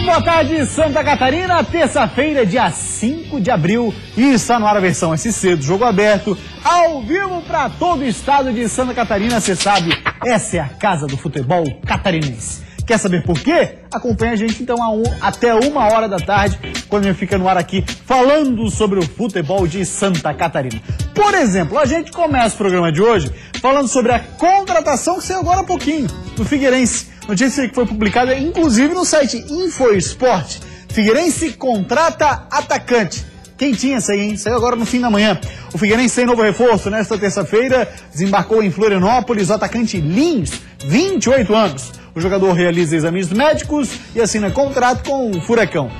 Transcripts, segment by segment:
Boa tarde, Santa Catarina, terça-feira, dia 5 de abril, e está no ar a versão SC do Jogo Aberto, ao vivo para todo o estado de Santa Catarina. Você sabe, essa é a casa do futebol catarinense. Quer saber por quê? Acompanhe a gente então até 1h da tarde, quando a gente fica no ar aqui falando sobre o futebol de Santa Catarina. Por exemplo, a gente começa o programa de hoje falando sobre a contratação que saiu agora há pouquinho, do Figueirense. Notícia que foi publicada inclusive no site InfoEsport. Figueirense contrata atacante. Quem tinha essa aí, hein? Saiu agora no fim da manhã. O Figueirense tem novo reforço. Nesta terça-feira, desembarcou em Florianópolis o atacante Lins, 28 anos. O jogador realiza exames médicos e assina contrato com o Furacão.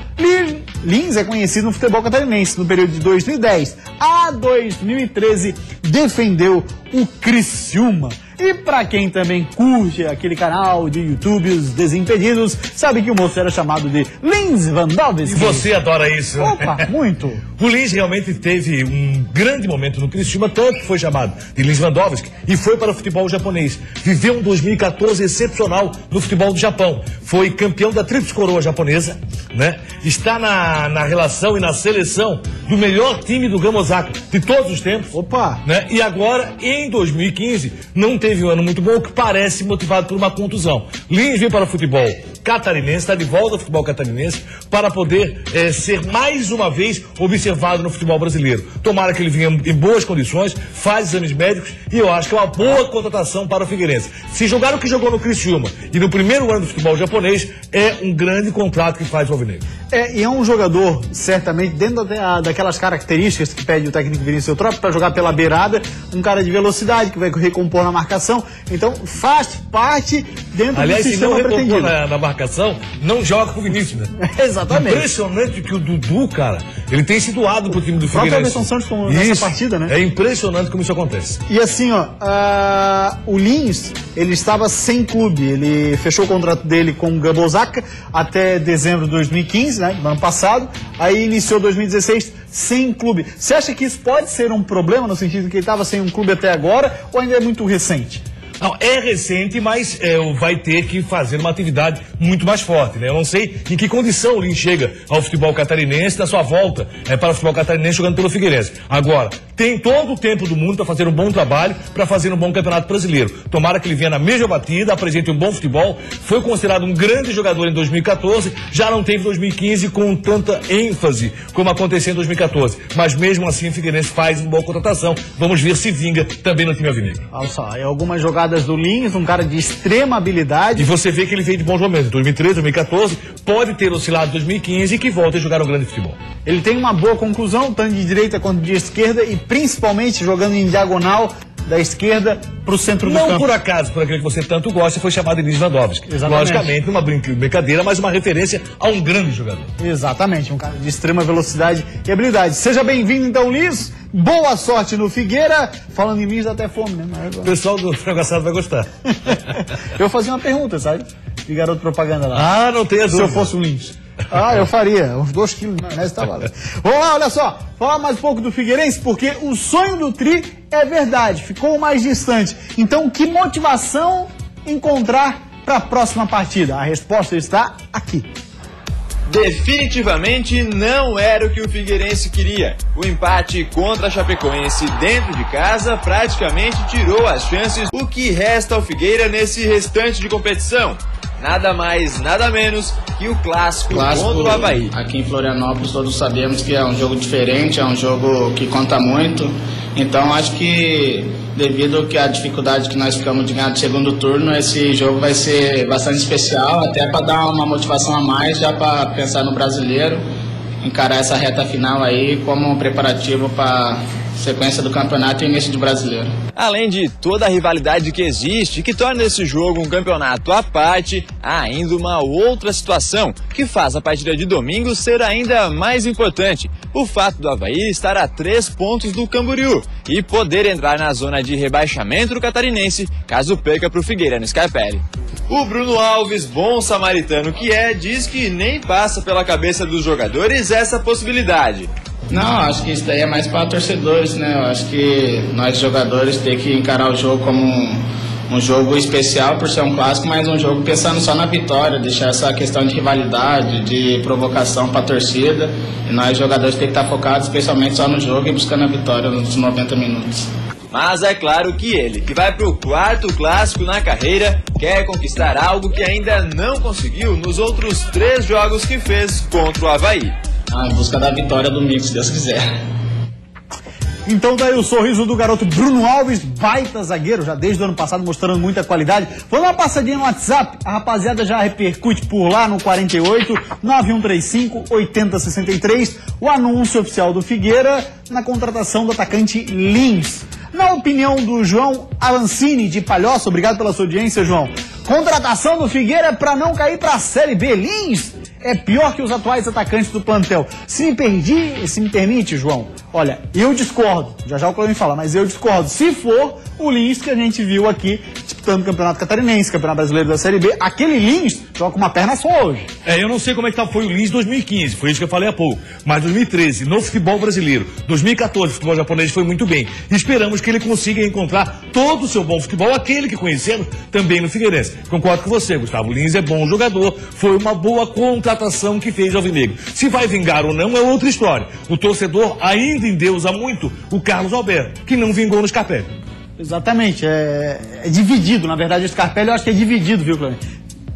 Lins é conhecido no futebol catarinense. No período de 2010 a 2013, defendeu o Criciúma. E para quem também curte aquele canal de YouTube, Os Desimpedidos, sabe que o moço era chamado de Lins Vandovski. E você adora isso. Opa, muito. O Lins realmente teve um grande momento no Criciúma, tanto que foi chamado de Lins Vandovski e foi para o futebol japonês. Viveu um 2014 excepcional no futebol do Japão. Foi campeão da Tríplice Coroa japonesa, né? Está na relação e na seleção do melhor time do Gama Osaka de todos os tempos. Opa! Né? E agora, em 2015, não teve um ano muito bom, que parece motivado por uma contusão. Lins veio para o futebol catarinense, está de volta ao futebol catarinense para poder ser mais uma vez observado no futebol brasileiro. Tomara que ele venha em boas condições, faz exames médicos e eu acho que é uma boa contratação para o Figueirense. Se jogar o que jogou no Criciúma e no primeiro ano do futebol japonês, é um grande contrato que faz o Alvinegro. E é um jogador, certamente, dentro daquelas características que pede o técnico Vinícius Eutrópio para jogar pela beirada, um cara de velocidade que vai recompor na marcação. Então, faz parte dentro do sistema pretendido. Aliás, se não recompor na marcação, não joga com o Vinícius, né? Exatamente. Impressionante que o Dudu, cara, ele tem sido doado pro time do Figueirense. São Santos nessa partida, né? É impressionante como isso acontece. E assim, o Lins, ele estava sem clube. Ele fechou o contrato dele com o Gama Osaka até dezembro de 2015, né? Do ano passado. Aí iniciou 2016 sem clube. Você acha que isso pode ser um problema no sentido que ele estava sem um clube até agora ou ainda é muito recente? Não, é recente, mas vai ter que fazer uma atividade muito mais forte, né? Eu não sei em que condição o Lins chega ao futebol catarinense na sua volta para o futebol catarinense jogando pelo Figueirense. Agora, tem todo o tempo do mundo para fazer um bom trabalho, para fazer um bom campeonato brasileiro. Tomara que ele venha na mesma batida, apresente um bom futebol. Foi considerado um grande jogador em 2014, já não teve 2015 com tanta ênfase como aconteceu em 2014. Mas mesmo assim o Figueirense faz uma boa contratação. Vamos ver se vinga também no time alvinegro. Olha só, algumas jogadas do Lins, um cara de extrema habilidade. E você vê que ele veio de bons momentos, 2013, 2014, pode ter oscilado em 2015 e que volta a jogar um grande futebol. Ele tem uma boa conclusão, tanto de direita quanto de esquerda, e principalmente jogando em diagonal da esquerda para o centro do campo. Não por acaso, por aquele que você tanto gosta, foi chamado de Lins Vandovski. Logicamente, uma brincadeira, mas uma referência a um grande jogador. Exatamente, um cara de extrema velocidade e habilidade. Seja bem-vindo então, Lins. Boa sorte no Figueira. Falando em Lins, dá até fome, né? O pessoal do frango assado vai gostar. Eu fazia uma pergunta, sabe? De garoto propaganda lá. Ah, não tem Se eu fosse o Lins. Eu faria, uns 2 quilos de maionese tá valendo. Vamos lá, olha só, falar mais um pouco do Figueirense, porque o sonho do Tri é verdade, ficou mais distante. Então, que motivação encontrar para a próxima partida? A resposta está aqui. Definitivamente não era o que o Figueirense queria. O empate contra a Chapecoense dentro de casa praticamente tirou as chances. O que resta ao Figueira nesse restante de competição? Nada mais, nada menos que o clássico contra o Avaí. Aqui em Florianópolis todos sabemos que é um jogo diferente, é um jogo que conta muito. Então acho que devido à dificuldade que nós ficamos de ganhar do segundo turno, esse jogo vai ser bastante especial, até para dar uma motivação a mais, já para pensar no brasileiro, encarar essa reta final aí como um preparativo para sequência do campeonato e início do brasileiro. Além de toda a rivalidade que existe, que torna esse jogo um campeonato à parte, há ainda uma outra situação que faz a partida de domingo ser ainda mais importante. O fato do Avaí estar a 3 pontos do Camboriú e poder entrar na zona de rebaixamento do catarinense, caso perca para o Figueira no Scarpelli. O Bruno Alves, bom samaritano que é, diz que nem passa pela cabeça dos jogadores essa possibilidade. Não, acho que isso daí é mais para torcedores, né? Eu acho que nós jogadores temos que encarar o jogo como um jogo especial por ser um clássico, mas um jogo pensando só na vitória, deixar essa questão de rivalidade, de provocação para a torcida. E nós, jogadores, temos que estar focados especialmente só no jogo e buscando a vitória nos 90 minutos. Mas é claro que ele, que vai para o 4º clássico na carreira, quer conquistar algo que ainda não conseguiu nos outros 3 jogos que fez contra o Avaí. Em busca da vitória domingo, se Deus quiser. Então daí o sorriso do garoto Bruno Alves, baita zagueiro, já desde o ano passado mostrando muita qualidade. Foi uma passadinha no WhatsApp, a rapaziada já repercute por lá no 48 9135 8063, o anúncio oficial do Figueira na contratação do atacante Lins. Na opinião do João Avancini de Palhoça, obrigado pela sua audiência, João. Contratação do Figueira para não cair para a Série B. Lins é pior que os atuais atacantes do plantel. Se me permite, João, olha, eu discordo. Já o Cláudio fala, mas eu discordo. Se for o Lins que a gente viu aqui disputando o Campeonato Catarinense, Campeonato Brasileiro da Série B, aquele Lins joga com uma perna só hoje. Eu não sei como é que foi o Lins 2015, foi isso que eu falei há pouco. Mas 2013, no futebol brasileiro, 2014, o futebol japonês foi muito bem. E esperamos que ele consiga encontrar todo o seu bom futebol, aquele que conhecemos também no Figueirense. Concordo com você, Gustavo. Lins é bom jogador, foi uma boa contratação que fez Alvinegro. Se vai vingar ou não é outra história. O torcedor ainda endeusa muito o Carlos Alberto, que não vingou no Scarpelli. Exatamente, é dividido, na verdade o Scarpelli eu acho que é dividido, viu, Cláudio?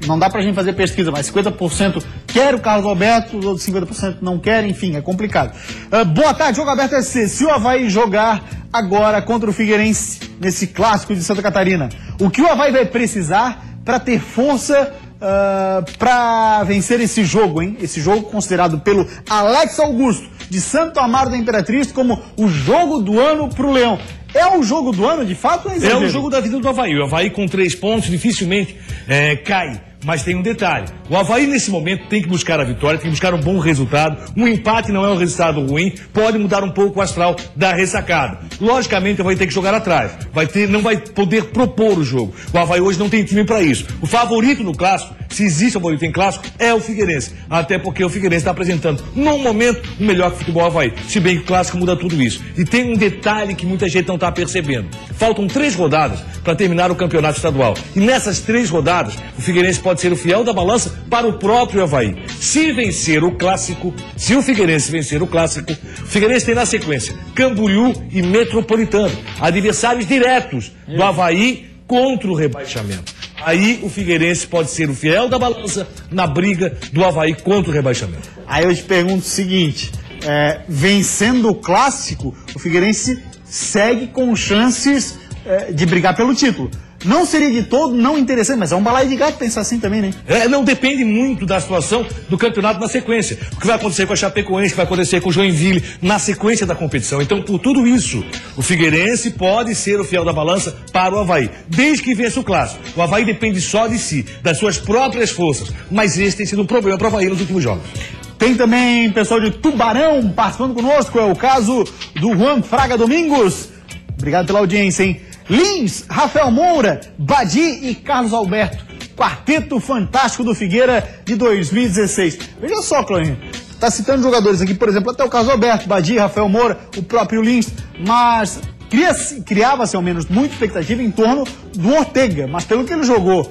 Não dá pra gente fazer pesquisa, mas 50% quer o Carlos Alberto, os outros 50% não querem, enfim, é complicado. Boa tarde, Jogo Aberto SC. Se o Avaí jogar agora contra o Figueirense, nesse clássico de Santa Catarina, o que o Avaí vai precisar para ter força para vencer esse jogo, hein? Esse jogo considerado pelo Alex Augusto, de Santo Amaro da Imperatriz, como o jogo do ano pro Leão. É o jogo do ano, de fato? É o jogo da vida do Avaí. O Avaí com 3 pontos dificilmente cai. Mas tem um detalhe. O Avaí, nesse momento, tem que buscar a vitória, tem que buscar um bom resultado. Um empate não é um resultado ruim, pode mudar um pouco o astral da ressacada. Logicamente, o Avaí tem que jogar atrás. Não vai poder propor o jogo. O Avaí hoje não tem time para isso. O favorito no clássico, se existe favorito em clássico, é o Figueirense. Até porque o Figueirense está apresentando, num momento, o melhor que o futebol Avaí. Se bem que o clássico muda tudo isso. E tem um detalhe que muita gente não está percebendo. Faltam 3 rodadas para terminar o campeonato estadual. E nessas 3 rodadas, o Figueirense pode ser o fiel da balança para o próprio Avaí. Se vencer o clássico, se o Figueirense vencer o clássico, o Figueirense tem na sequência Camboriú e Metropolitano, adversários diretos do Avaí contra o rebaixamento. Aí o Figueirense pode ser o fiel da balança na briga do Avaí contra o rebaixamento. Aí eu te pergunto o seguinte, vencendo o clássico, o Figueirense segue com chances de brigar pelo título. Não seria de todo não interessante, mas é um balaio de gato pensar assim também, né? Não depende muito da situação do campeonato na sequência. O que vai acontecer com a Chapecoense, o que vai acontecer com o Joinville na sequência da competição. Então, por tudo isso, o Figueirense pode ser o fiel da balança para o Avaí, desde que vença o clássico. O Avaí depende só de si, das suas próprias forças. Mas esse tem sido um problema para o Avaí nos últimos jogos. Tem também pessoal de Tubarão participando conosco, é o caso do Juan Fraga Domingos. Obrigado pela audiência, hein? Lins, Rafael Moura, Badi e Carlos Alberto. Quarteto fantástico do Figueira de 2016. Veja só, Cláudio, tá citando jogadores aqui, por exemplo, até o Carlos Alberto, Badi, Rafael Moura, o próprio Lins, mas criava-se ao menos muita expectativa em torno do Ortega, mas pelo que ele jogou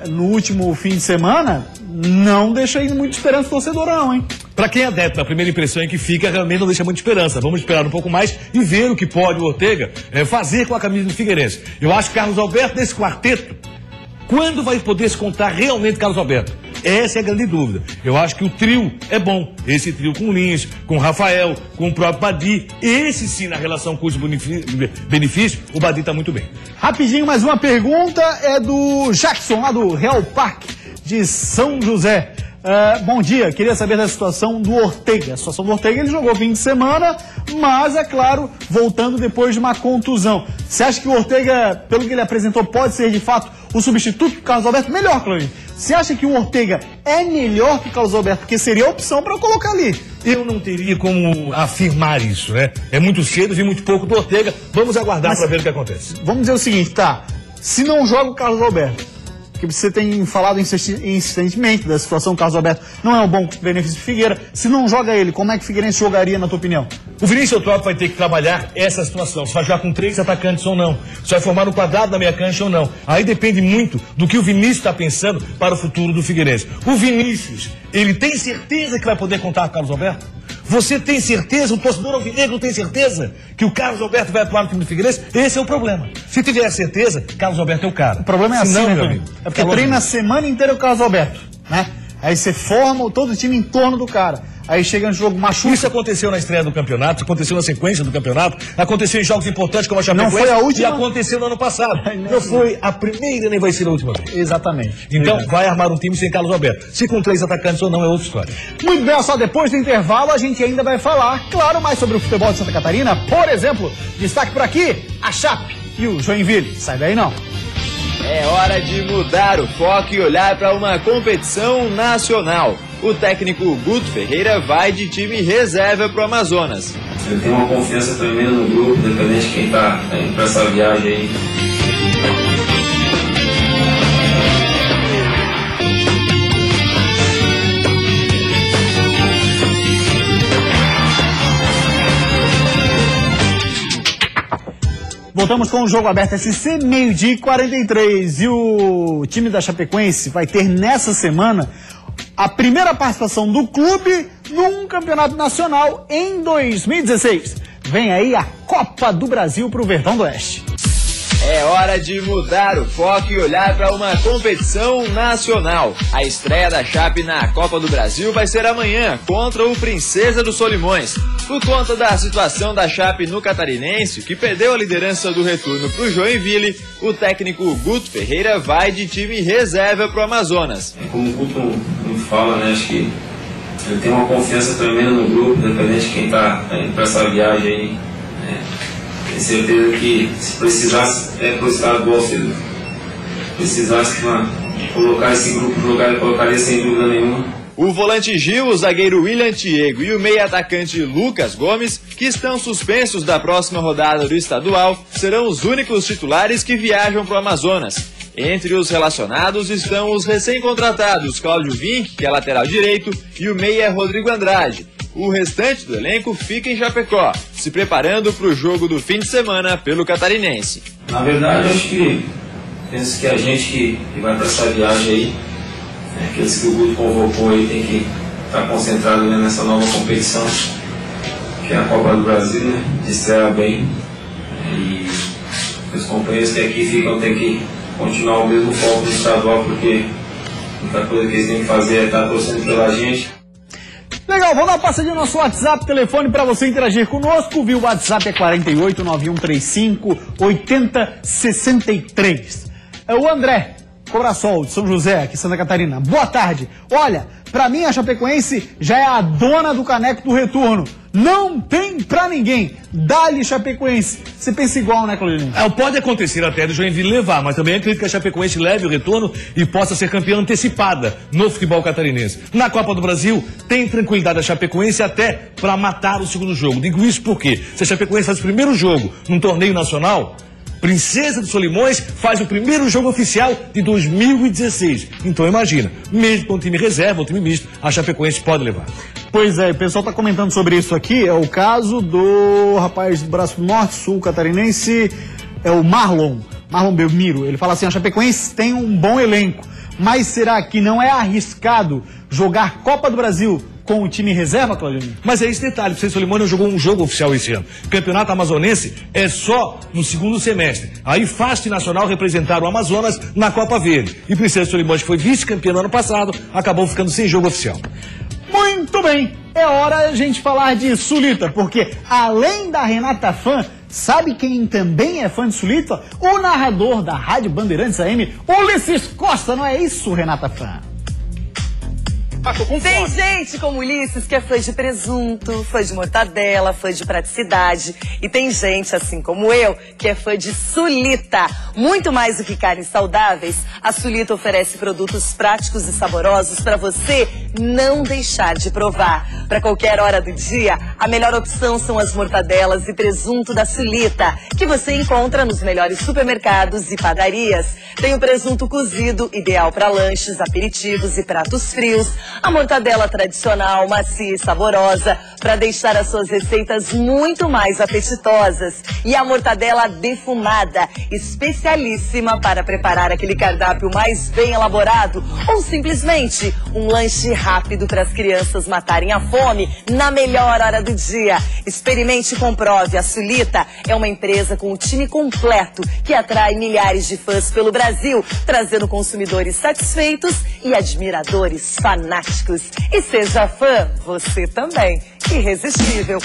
no último fim de semana, não deixa aí muita esperança torcedor não, hein? Pra quem é adepto, a primeira impressão é que fica, realmente não deixa muita esperança. Vamos esperar um pouco mais e ver o que pode o Ortega fazer com a camisa do Figueirense. Eu acho que Carlos Alberto, nesse quarteto, quando vai poder se contar realmente Carlos Alberto? Essa é a grande dúvida. Eu acho que o trio é bom. Esse trio com o Lins, com o Rafael, com o próprio Badi. Esse sim, na relação custo-benefício, o Badi está muito bem. Rapidinho, mais uma pergunta é do Jackson, lá do Real Parque de São José. Bom dia, queria saber da situação do Ortega. A situação do Ortega, ele jogou fim de semana, mas, é claro, voltando depois de uma contusão. Você acha que o Ortega, pelo que ele apresentou, pode ser de fato o substituto do Carlos Alberto? Melhor, Cláudio. Você acha que o Ortega é melhor que o Carlos Alberto? Porque seria a opção para colocar ali. Eu não teria como afirmar isso, né? É muito cedo, vi muito pouco do Ortega. Vamos aguardar para ver o que acontece. Vamos dizer o seguinte, tá? Se não joga o Carlos Alberto, porque você tem falado insistentemente da situação. O Carlos Alberto não é um bom benefício do Figueira. Se não joga ele, como é que o Figueirense jogaria, na tua opinião? O Vinícius Eutrópio vai ter que trabalhar essa situação. Se vai jogar com 3 atacantes ou não. Se vai formar um quadrado na meia cancha ou não. Aí depende muito do que o Vinícius está pensando para o futuro do Figueirense. O Vinícius, ele tem certeza que vai poder contar com o Carlos Alberto? Você tem certeza, o torcedor alvinegro tem certeza que o Carlos Alberto vai atuar no time do Figueirense? Esse é o problema. Se tiver certeza, Carlos Alberto é o cara. O problema é assim, né, meu amigo? É porque treina a semana inteira o Carlos Alberto, né? Aí você forma todo o time em torno do cara. Aí chega no jogo machuca. Isso aconteceu na estreia do campeonato, aconteceu na sequência do campeonato, aconteceu em jogos importantes como a Chapecoense. Não foi a última? E aconteceu no ano passado. Não foi a primeira nem vai ser a última vez. Exatamente. Então vai armar um time sem Carlos Alberto. Se com 3 atacantes ou não é outra história. Muito bem, só depois do intervalo a gente ainda vai falar, claro, mais sobre o futebol de Santa Catarina. Por exemplo, destaque por aqui, a Chape e o Joinville. Sai daí não. É hora de mudar o foco e olhar para uma competição nacional. O técnico Guto Ferreira vai de time reserva para o Amazonas. Eu tenho uma confiança tremenda no grupo, independente de quem está indo para essa viagem aí. Voltamos com o Jogo Aberto SC, 12h43. E o time da Chapecoense vai ter nessa semana a primeira participação do clube num campeonato nacional em 2016. Vem aí a Copa do Brasil para o Verdão do Oeste. É hora de mudar o foco e olhar para uma competição nacional. A estreia da Chape na Copa do Brasil vai ser amanhã contra o Princesa dos Solimões. Por conta da situação da Chape no Catarinense, que perdeu a liderança do retorno para o Joinville, o técnico Guto Ferreira vai de time reserva para o Amazonas. Como o Guto me fala, né, acho que ele tem uma confiança tremenda no grupo, independente de quem está indo para essa viagem aí. Né. Tenho certeza que se precisasse pro estadual, se precisasse colocar esse grupo no lugar, colocaria sem dúvida nenhuma. O volante Gil, o zagueiro William Tiego e o meio-atacante Lucas Gomes, que estão suspensos da próxima rodada do estadual, serão os únicos titulares que viajam para o Amazonas. Entre os relacionados estão os recém-contratados Cláudio Vim, que é lateral direito, e o meia Rodrigo Andrade. O restante do elenco fica em Chapecó, se preparando para o jogo do fim de semana pelo Catarinense. Na verdade, penso que a gente que vai para essa viagem aí, aqueles que o Guto convocou aí, tem que estar concentrado, né, nessa nova competição, que é a Copa do Brasil, né, de estrear bem. E os companheiros que aqui ficam têm que continuar o mesmo foco no estadual, porque a única coisa que eles têm que fazer é estar torcendo pela gente. Legal, vamos dar uma passadinha no nosso WhatsApp, telefone para você interagir conosco, viu? O WhatsApp é 48 9135 8063. É o André Cobrasol, de São José, aqui em Santa Catarina. Boa tarde. Olha, pra mim a Chapecoense já é a dona do caneco do retorno. Não tem pra ninguém. Dá-lhe Chapecoense. Você pensa igual, né, Claudinho? Pode acontecer até do Joinville levar, mas também acredito que a Chapecoense leve o retorno e possa ser campeã antecipada no futebol catarinense. Na Copa do Brasil, tem tranquilidade a Chapecoense até para matar o segundo jogo. Digo isso porque se a Chapecoense faz o primeiro jogo num torneio nacional, Princesa dos Solimões faz o primeiro jogo oficial de 2016. Então imagina, mesmo com o time reserva, o time misto, a Chapecoense pode levar. Pois é, o pessoal está comentando sobre isso aqui. É o caso do rapaz do Braço Norte, Sul catarinense, é o Marlon Belmiro. Ele fala assim, a Chapecoense tem um bom elenco, mas será que não é arriscado jogar Copa do Brasil com o time reserva, Claudinho? Mas é esse detalhe, o Princesa Solimões não jogou um jogo oficial esse ano. O campeonato amazonense é só no segundo semestre. Aí Fast Nacional representaram o Amazonas na Copa Verde. E Princesa Solimões, que foi vice-campeão no ano passado, acabou ficando sem jogo oficial. Muito bem, é hora a gente falar de Sulita, porque além da Renata Fã, sabe quem também é fã de Sulita? O narrador da Rádio Bandeirantes AM, Ulisses Costa, não é isso, Renata Fã? Tem gente como Ulisses que é fã de presunto, fã de mortadela, fã de praticidade. E tem gente, assim como eu, que é fã de Sulita. Muito mais do que carnes saudáveis, a Sulita oferece produtos práticos e saborosos para você não deixar de provar. Para qualquer hora do dia, a melhor opção são as mortadelas e presunto da Sulita, que você encontra nos melhores supermercados e padarias. Tem o presunto cozido, ideal para lanches, aperitivos e pratos frios. A mortadela tradicional, macia e saborosa, para deixar as suas receitas muito mais apetitosas. E a mortadela defumada, especialíssima para preparar aquele cardápio mais bem elaborado ou simplesmente um lanche rápido para as crianças matarem a fome na melhor hora do dia. Experimente e comprove. A Sulita é uma empresa com um time completo que atrai milhares de fãs pelo Brasil, trazendo consumidores satisfeitos e admiradores fanáticos. E seja fã, você também. Irresistível.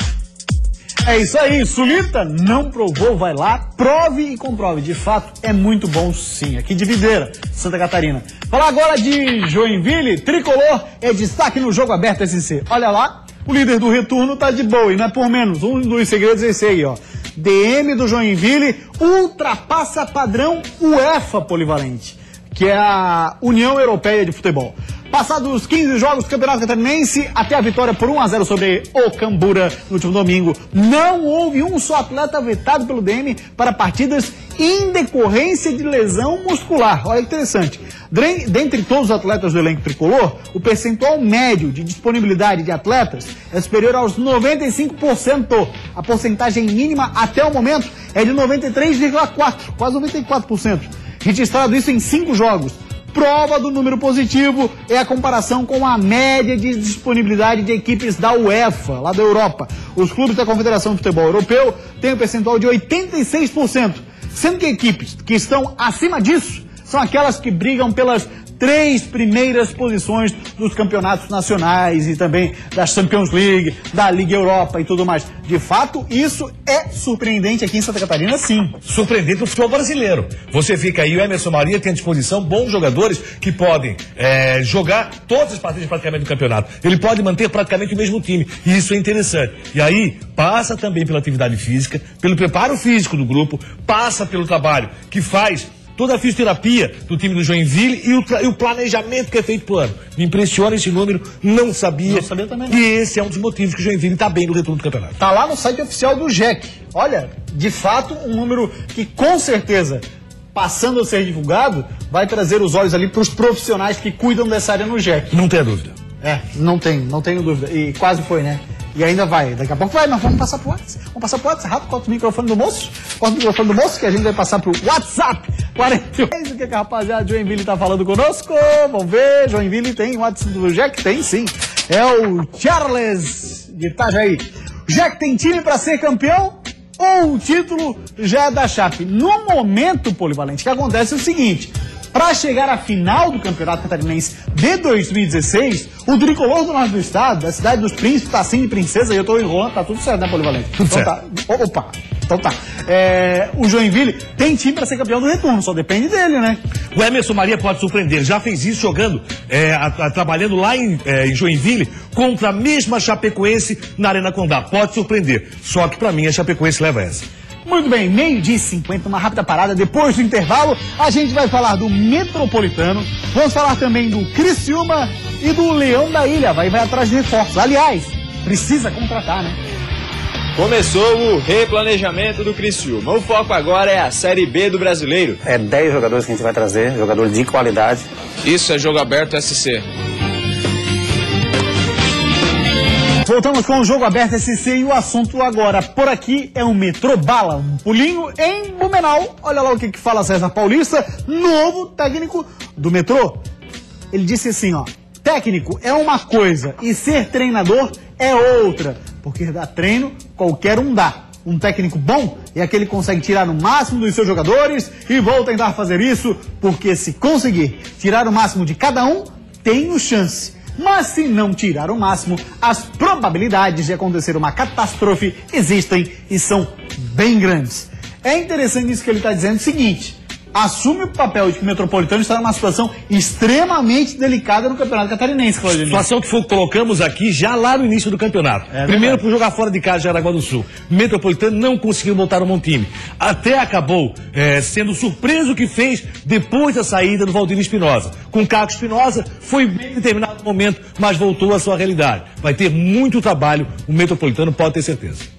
É isso aí, Sulita, não provou, vai lá, prove e comprove. De fato, é muito bom sim, aqui de Videira, Santa Catarina. Falar agora de Joinville, Tricolor é destaque no Jogo Aberto SC. Olha lá, o líder do retorno tá de boa e não é por menos. Um dos segredos é esse aí, ó. DM do Joinville ultrapassa padrão UEFA polivalente, que é a União Europeia de Futebol. Passados 15 jogos do Campeonato Catarinense, até a vitória por 1-0 sobre o Cambura no último domingo, não houve um só atleta vetado pelo DM para partidas em decorrência de lesão muscular. Olha que interessante. Dentre todos os atletas do elenco tricolor, o percentual médio de disponibilidade de atletas é superior aos 95%. A porcentagem mínima até o momento é de 93,4%, quase 94%. Registrado isso em 5 jogos. Prova do número positivo é a comparação com a média de disponibilidade de equipes da UEFA, lá da Europa. Os clubes da Confederação de Futebol Europeu têm um percentual de 86%, sendo que equipes que estão acima disso são aquelas que brigam pelas 3 primeiras posições dos campeonatos nacionais e também da Champions League, da Liga Europa e tudo mais. De fato, isso é surpreendente aqui em Santa Catarina, sim. Surpreendente no futebol brasileiro. Você fica aí, o Emerson Maria tem à disposição bons jogadores que podem jogar todas as partidas praticamente do campeonato. Ele pode manter praticamente o mesmo time. E isso é interessante. E aí, passa também pela atividade física, pelo preparo físico do grupo, passa pelo trabalho que faz toda a fisioterapia do time do Joinville e o planejamento que é feito por ano. Me impressiona esse número, não sabia também, e esse é um dos motivos que o Joinville está bem no retorno do campeonato. Tá lá no site oficial do JEC. Olha, de fato, um número que com certeza, passando a ser divulgado, vai trazer os olhos ali para os profissionais que cuidam dessa área no JEC. Não tenha dúvida. Não tenho dúvida. E quase foi, né? E ainda vai. Daqui a pouco vai, nós vamos passar pro WhatsApp. Vamos passar pro WhatsApp. Rápido, corta o microfone do moço. Corta o microfone do moço que a gente vai passar pro WhatsApp. 48. O que a rapaziada Joinville tá falando conosco? Vamos ver. Joinville tem o WhatsApp do Jack? Tem sim. É o Charles de Itajaí. Jack tem time para ser campeão ou o título já é da Chape? No momento, Polivalente, o que acontece é o seguinte. Para chegar à final do Campeonato Catarinense de 2016, o tricolor do norte do estado, da cidade dos príncipes, Tacinho e Princesa, e eu tô enrolando, tá tudo certo, né, Polivalente? Tudo então, certo. Tá. Opa, então tá. O Joinville tem time para ser campeão do retorno, só depende dele, né? O Emerson Maria pode surpreender, já fez isso jogando, trabalhando lá em Joinville, contra a mesma Chapecoense na Arena Condá. Pode surpreender, só que para mim a Chapecoense leva essa. Muito bem, 12h50, uma rápida parada. Depois do intervalo, a gente vai falar do Metropolitano, vamos falar também do Criciúma e do Leão da Ilha. Vai atrás de reforços. Aliás, precisa contratar, né? Começou o replanejamento do Criciúma. O foco agora é a Série B do Brasileiro. É 10 jogadores que a gente vai trazer, jogadores de qualidade. Isso é Jogo Aberto SC. Voltamos com o Jogo Aberto SC e o assunto agora por aqui é o Metrô Bala, um pulinho em Blumenau. Olha lá o que fala César Paulista, novo técnico do Metrô. Ele disse assim, ó, técnico é uma coisa e ser treinador é outra, porque dar treino qualquer um dá. Um técnico bom é aquele que consegue tirar o máximo dos seus jogadores e vou tentar fazer isso, porque se conseguir tirar o máximo de cada um, tenho chance. Mas se não tirar o máximo, as probabilidades de acontecer uma catástrofe existem e são bem grandes. É interessante isso que ele está dizendo o seguinte, assume o papel de que o Metropolitano está numa situação extremamente delicada no Campeonato Catarinense, Claudinei. Situação que colocamos aqui já lá no início do campeonato. Primeiro, por jogar fora de casa de Jaraguá do Sul. O Metropolitano não conseguiu voltar ao bom time. Até acabou sendo surpreso o que fez depois da saída do Valdir Espinosa. Com o Caco Espinosa, foi bem em determinado momento, mas voltou à sua realidade. Vai ter muito trabalho, o Metropolitano pode ter certeza.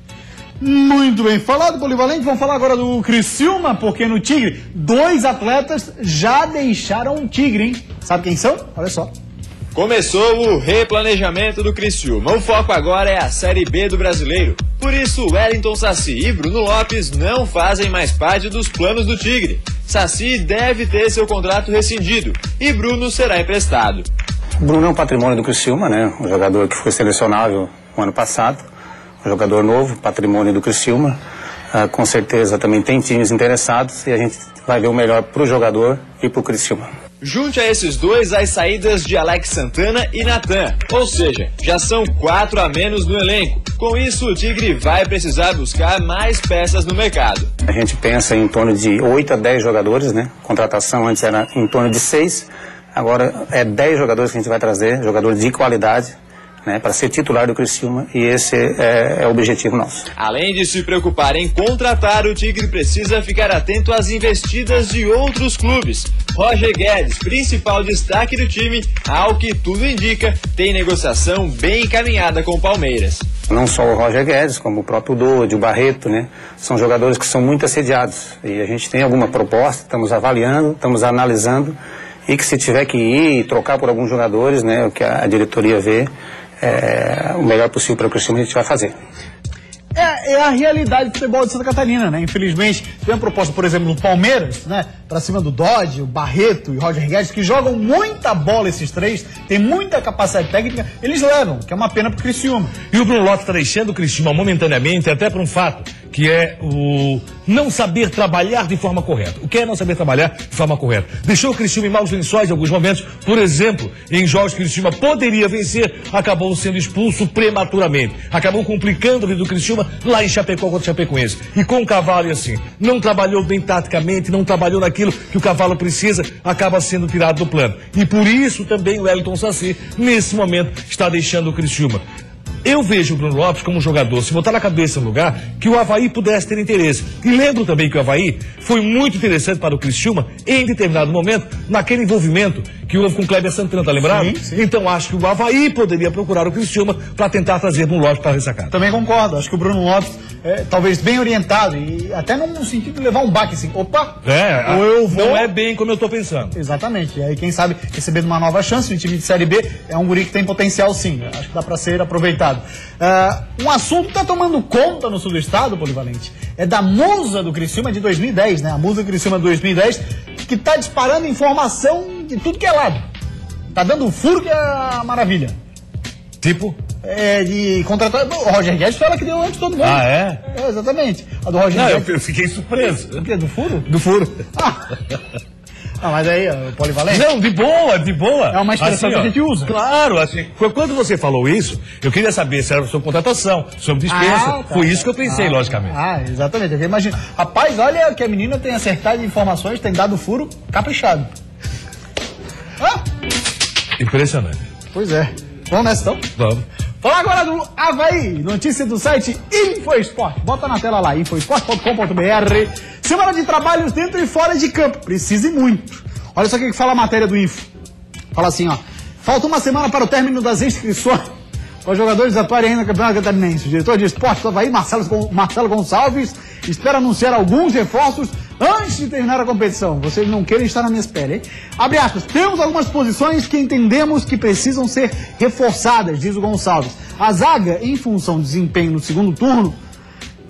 Muito bem falado, Polivalente. Vamos falar agora do Criciúma, porque no Tigre, 2 atletas já deixaram o Tigre, hein? Sabe quem são? Olha só. Começou o replanejamento do Criciúma. O foco agora é a Série B do Brasileiro. Por isso, Wellington Saci e Bruno Lopes não fazem mais parte dos planos do Tigre. Saci deve ter seu contrato rescindido e Bruno será emprestado. Bruno é um patrimônio do Criciúma, né? Um jogador que foi selecionável no ano passado. Um jogador novo, patrimônio do Criciúma. Com certeza também tem times interessados e a gente vai ver o melhor para o jogador e para o Criciúma. Junte a esses dois as saídas de Alex Santana e Natan, ou seja, já são 4 a menos no elenco. Com isso, o Tigre vai precisar buscar mais peças no mercado. A gente pensa em torno de 8 a 10 jogadores, né? Contratação antes era em torno de 6, agora é 10 jogadores que a gente vai trazer, jogadores de qualidade, né, para ser titular do Criciúma, e esse é o objetivo nosso. Além de se preocupar em contratar, o Tigre precisa ficar atento às investidas de outros clubes. Roger Guedes, principal destaque do time, ao que tudo indica, tem negociação bem encaminhada com o Palmeiras. Não só o Roger Guedes, como o próprio Dodi, o Barreto, né, são jogadores que são muito assediados, e a gente tem alguma proposta, estamos avaliando, estamos analisando, e que se tiver que ir e trocar por alguns jogadores, né, o que a diretoria vê, o melhor possível para o Criciúma a gente vai fazer. É a realidade do futebol de Santa Catarina, né? Infelizmente, tem uma proposta, por exemplo, do Palmeiras, né? Pra cima do Dodge, o Barreto e o Roger Guedes, que jogam muita bola, esses três, tem muita capacidade técnica, eles levam, que é uma pena pro Criciúma. E o Bruno Lopes está deixando o Criciúma momentaneamente, até por um fato, que é o não saber trabalhar de forma correta. O que é não saber trabalhar de forma correta? Deixou o Criciúma em maus lençóis em alguns momentos, por exemplo, em jogos que o Criciúma poderia vencer, acabou sendo expulso prematuramente. Acabou complicando a vida do Criciúma lá em Chapecó contra o Chapecoense. E com o Cavalo e assim, não trabalhou bem taticamente, não trabalhou naquilo que o Cavalo precisa, acaba sendo tirado do plano. E por isso também o Wellington Saci, nesse momento, está deixando o Criciúma. Eu vejo o Bruno Lopes como um jogador, se botar na cabeça no lugar, que o Avaí pudesse ter interesse. E lembro também que o Avaí foi muito interessante para o Criciúma, em determinado momento, naquele envolvimento que houve com o Kleber Santana, tá lembrado? Sim, sim. Então acho que o Avaí poderia procurar o Criciúma para tentar trazer o Bruno Lopes para a ressacada. Também concordo, acho que o Bruno Lopes talvez bem orientado, e até no sentido de levar um baque assim, opa, ou eu vou... Não é bem como eu estou pensando. Exatamente, e aí quem sabe recebendo uma nova chance, o time de Série B é um guri que tem potencial sim, acho que dá para ser aproveitado. Um assunto que está tomando conta no sul do estado, Polivalente, é da Musa do Criciúma de 2010, né? A Musa do Criciúma de 2010, que está disparando informação de tudo que é lado. Tá dando furo que é a maravilha. Tipo? De contratar. O Roger Guedes foi ela que deu antes de todo mundo. Ah, é? Exatamente. A do Roger Guedes. Eu fiquei surpreso. O quê? Do furo? Do furo. Mas aí, o Polivalente? Não, de boa, de boa. É uma expressão assim, que a gente usa. Claro, assim, quando você falou isso, eu queria saber se era sobre contratação, sobre dispensa. Foi isso que eu pensei, logicamente. Exatamente. Eu imagino. Rapaz, olha que a menina tem acertado informações, tem dado furo caprichado. Impressionante. Pois é. Vamos nessa então? Vamos. Falar agora do Avaí, notícia do site InfoEsport. Bota na tela lá, infoesport.com.br. Semana de trabalhos dentro e fora de campo. Precise muito. Olha só o que fala a matéria do Info. Fala assim, ó. Falta uma semana para o término das inscrições para os jogadores atuarem ainda no Campeonato Catarinense. O diretor de esporte do Avaí, Marcelo Gonçalves, espera anunciar alguns reforços antes de terminar a competição. Vocês não querem estar na minha pele, hein? Abre aspas. Temos algumas posições que entendemos que precisam ser reforçadas, diz o Gonçalves. A zaga, em função do desempenho no segundo turno,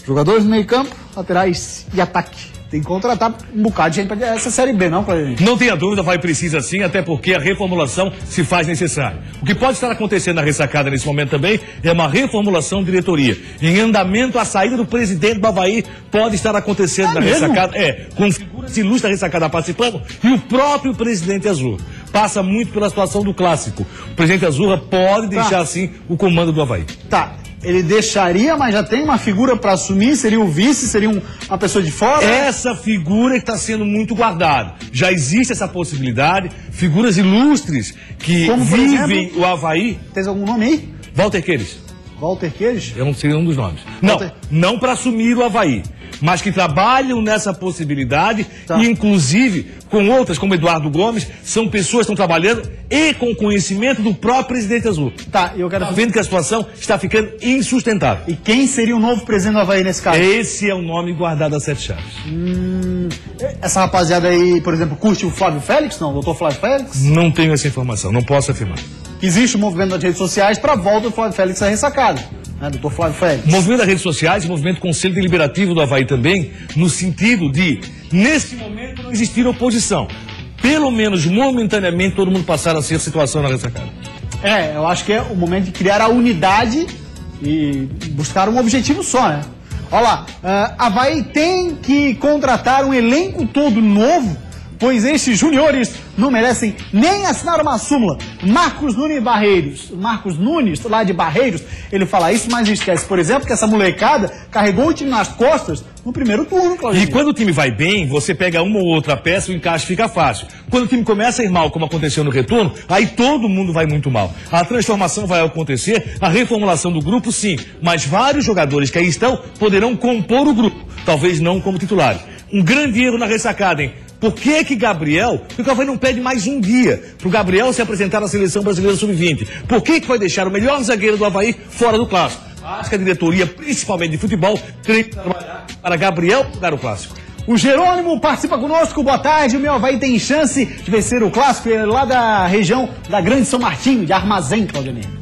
jogadores no meio campo, laterais e ataque. Tem que contratar um bocado de gente para essa Série B, não, Claudinei? Não tenha dúvida, vai precisa sim, até porque a reformulação se faz necessária. O que pode estar acontecendo na ressacada nesse momento também é uma reformulação de diretoria. Em andamento, a saída do presidente do Avaí pode estar acontecendo na ressacada. Com figuras ilustres da ressacada participando e o próprio presidente Azul. Passa muito pela situação do clássico. O presidente Azul pode deixar, sim, o comando do Avaí. Tá. Ele deixaria, mas já tem uma figura para assumir? Seria o vice? Seria uma pessoa de fora? Essa figura que está sendo muito guardada. Já existe essa possibilidade. Figuras ilustres que como, vivem exemplo, o Avaí. Tem algum nome aí? Walter Queires. Walter Queires? Eu não sei um dos nomes. Walter... Não para assumir o Avaí, mas que trabalham nessa possibilidade, tá. E inclusive com outras, como Eduardo Gomes, são pessoas que estão trabalhando e com conhecimento do próprio presidente Azul. Tá, eu quero... Tá vendo que a situação está ficando insustentável. E quem seria o novo presidente do Avaí nesse caso? Esse é o nome guardado a 7 chaves. Essa rapaziada aí, por exemplo, curte o Flávio Félix? Não, o doutor Flávio Félix? Não tenho essa informação, não posso afirmar. Existe um movimento nas redes sociais para a volta do Flávio Félix a ressacado, né, doutor Flávio Félix? Movimento das redes sociais, movimento Conselho Deliberativo do Avaí também, no sentido de, nesse momento, não existir oposição. Pelo menos, momentaneamente, todo mundo passar a ser a situação na ressacada. Eu acho que é o momento de criar a unidade e buscar um objetivo só, né? Olha lá, Avaí tem que contratar um elenco todo novo, pois esses juniores não merecem nem assinar uma súmula. Marcos Nunes, lá de Barreiros, ele fala isso, mas esquece, por exemplo, que essa molecada carregou o time nas costas no primeiro turno, Claudinho. E quando o time vai bem, você pega uma ou outra peça, o encaixe fica fácil. Quando o time começa a ir mal, como aconteceu no retorno, aí todo mundo vai muito mal. A transformação vai acontecer, a reformulação do grupo, sim, mas vários jogadores que aí estão poderão compor o grupo, talvez não como titulares. Um grande erro na ressacada, hein? Por que Gabriel, porque o Avaí não pede mais um dia para o Gabriel se apresentar na Seleção Brasileira Sub-20? Por que vai deixar o melhor zagueiro do Avaí fora do Clássico? Acho que a diretoria, principalmente de futebol, tem que trabalhar para Gabriel jogar o Clássico. O Jerônimo participa conosco, boa tarde. O meu Avaí tem chance de vencer o Clássico, ele é lá da região da Grande São Martinho, de Armazém, Claudinei.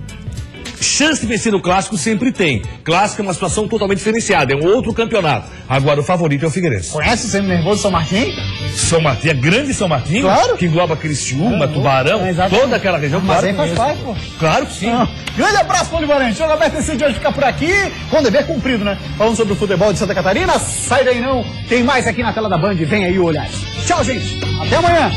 Chance de vencer o Clássico sempre tem. Clássico é uma situação totalmente diferenciada, é um outro campeonato. Agora o favorito é o Figueirense. Conhece o Semi Nervoso São Martinho? São Martinho, é grande São Martinho, claro. Que engloba Criciúma, Tubarão, toda aquela região. Armazém faz parte, pô. Claro que sim. Grande abraço, Polivalente. O Jogo Aberto decide hoje ficar por aqui, com o dever cumprido, né? Falando sobre o futebol de Santa Catarina, sai daí não. Tem mais aqui na tela da Band, vem aí o Olhares. Tchau, gente. Até amanhã.